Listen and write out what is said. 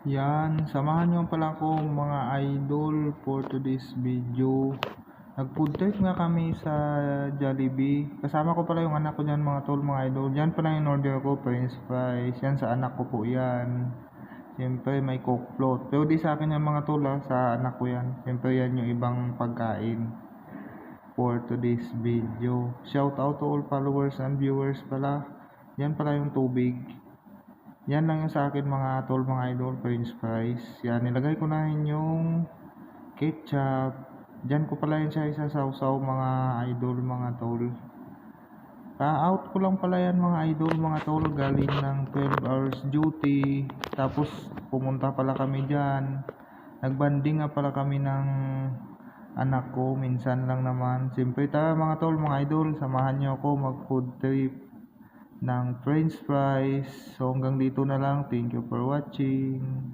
Yan, samahan nyo pala ko mga idol for today's video. Nag-food trip nga kami sa Jollibee. Kasama ko pala yung anak ko dyan mga tol, mga idol. Yan pala yung order ko, french fries. Yan sa anak ko po yan. Siyempre may coke float. Pero di sa akin yan mga tol sa anak ko yan. Siyempre yan yung ibang pagkain for today's video. Shout out to all followers and viewers pala. Yan pala yung tubig. Yan lang yung sa akin mga tol, mga idol, french fries. Yan, nilagay ko na yung ketchup. Diyan ko pala yun siya isasawsaw mga idol, mga tol. Out ko lang pala yan mga idol, mga tol. Galing ng 12 hours duty. Tapos pumunta pala kami dyan. Nagbanding nga pala kami ng anak ko. Minsan lang naman. Siyempre mga tol, mga idol, samahan nyo ako mag food trip ng french fries. So hanggang dito na lang. Thank you for watching.